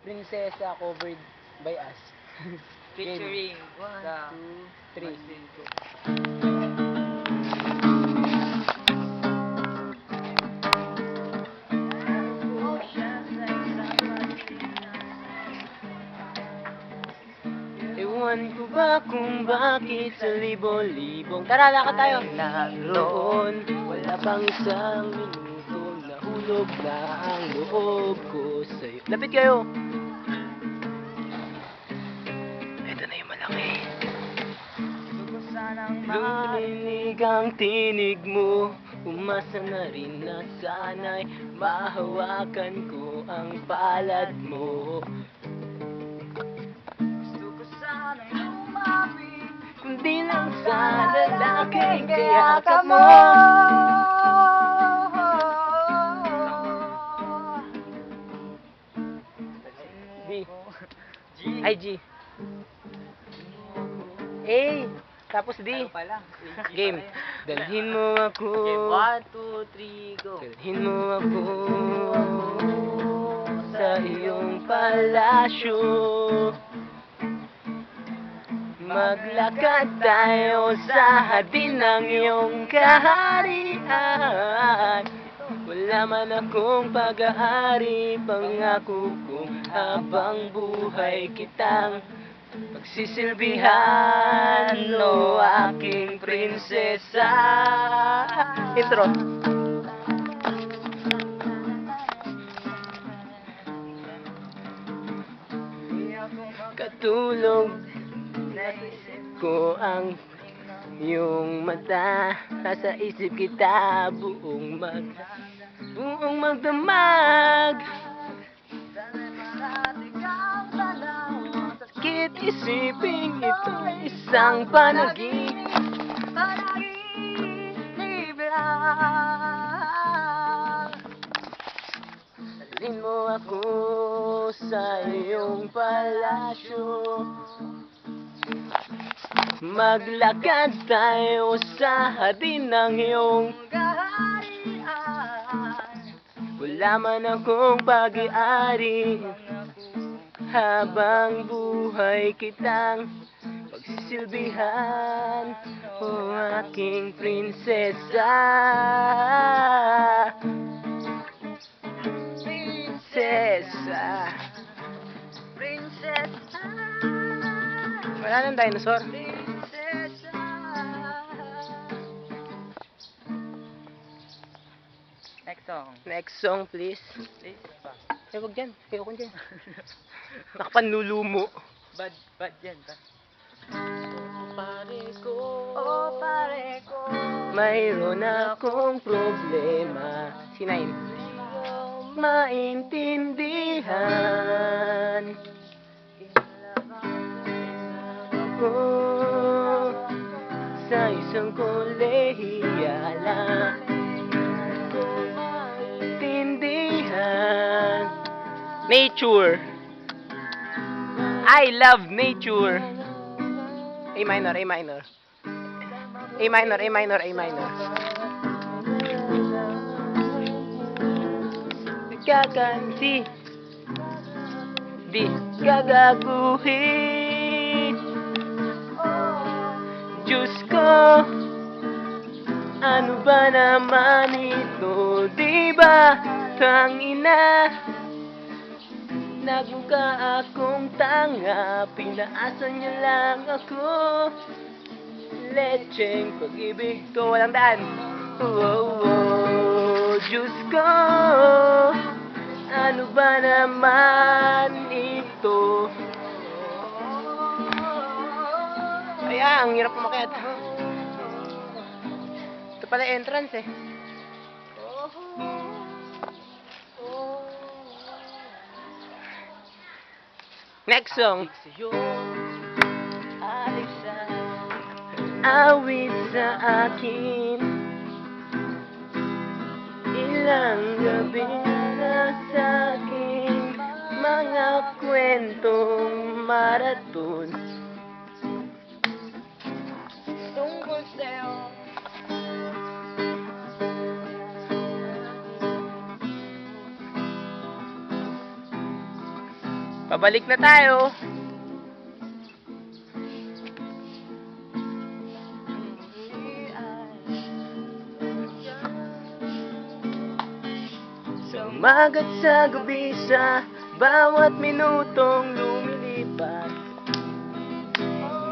Prinsesa covered by us. Featuring One, sa two, three. Ewan ko ba kung bakit sa libo-libong Tara, lakad tayo! Naroon, wala pang isang minuto Nahulog na ang loob ko sa'yo Lapit kayo! Ito na yung malaki Luminig ang tinig mo Umasa na rin na sana'y mahawakan ko ang palad mo Kundi lang sa lalaking kayakap mo D Ay G A Tapos D Game Dalhin mo ako Game 1, 2, 3, go. Dalhin mo ako sa iyong palasyo Maglakad tayo sa hardin ng iyong kaharian Wala man akong pag-aari Pangako kong habang buhay kitang pagsisilbihan O aking prinsesa Intro Katulog ko ang iyong mata Nasa isip kita buong magdamag Sakit isipin ito isang panaginip lang Dalhin mo ako sa iyong palasyo Maglakad tayo sa hardin ng iyong kaharian Wala man akong pag-iari Habang buhay kitang pagsisilbihan O aking prinsesa Prinsesa Prinsesa Wala nang dinosaur Next song. Next song please Please pa. Huwag dyan, ayoko dyan Nakapanlulumo Bad yan pa. Pare ko Mayroon akong problema Si Nine Maintindihan Ako Sa isang kolehiyala Maintindihan Nature I love nature A minor, A minor A minor, A minor, A minor Kakansi Di gagaguhin Diyos ko Ano ba naman ito Diba tangina Nagmukha akong tanga Pinaasa niya lang ako Lecheng pag-ibig ko walang daan Diyos ko Ano ba naman ito Kaya ang hirap umakyat Ito pala entrance eh Next song Awit sa akin Ilang gabi na sa akin Mga kwentong maraton Tungkol sa'yo Pabalik na tayo. Sa umagat sa gabi, sa bawat minutong lumilipas,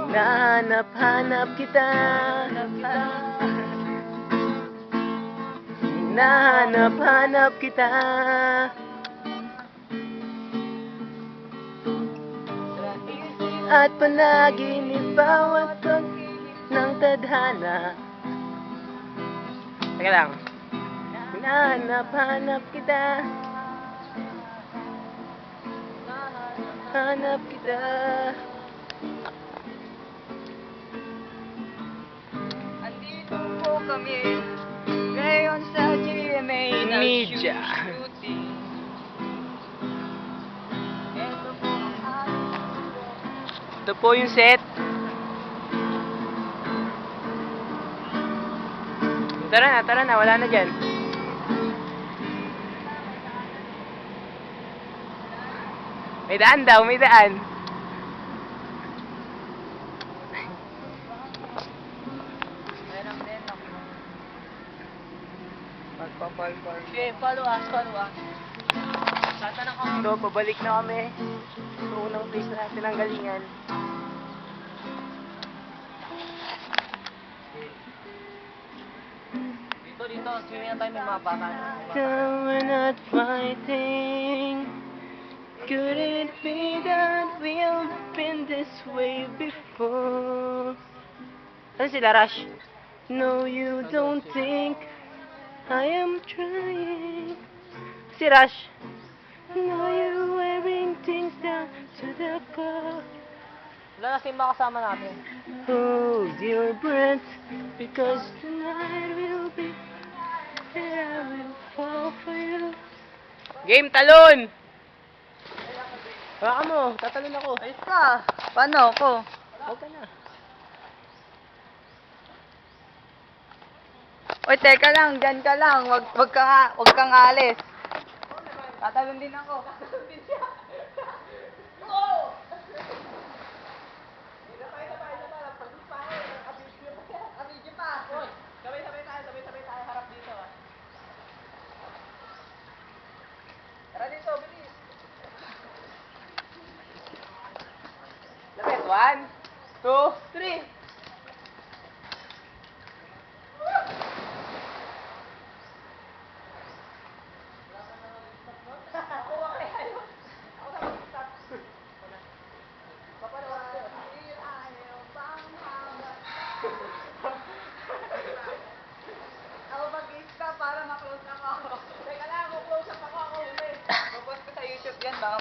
hinahanap-hanap kita. Hinahanap-hanap kita. At panaginip bawat pag ng tadhana. Teka lang. Hinahanap-hanap kita. Hanap kita. Andito po kami ngayon sa GMA Media. shooting. Ito po ang ating Ito po yung set. Tara na, wala na dyan. May daan daw, may daan. meron din ako. Magpapalpal. Okay, follow us. Tatanong kami. So, pabalik na kami sa unang place natin ang galingan. Dito, swimming na tayo, may mga bata. We're not fighting. Could it be that we've been this way before? Ano sila, Rush? No, you don't think I am trying. Si Rush. No, you're wearing things down to the core. Wala na simba kasama natin. Hold your breath, because tonight will be where I will fall for you. Game talon! Baka mo, tatalon ako. Ayos ka. Paano ako? Huwag ka na. Oy, teka lang, dyan ka lang. Wag kang alis. Tatalon din ako. Tatalon din siya. Tara dito, bilis. Lapit, 1, 2, 3. Ako mag-isa para ma-close ako. Teka lang, close up ako huli. Popost ko sa YouTube yan, baka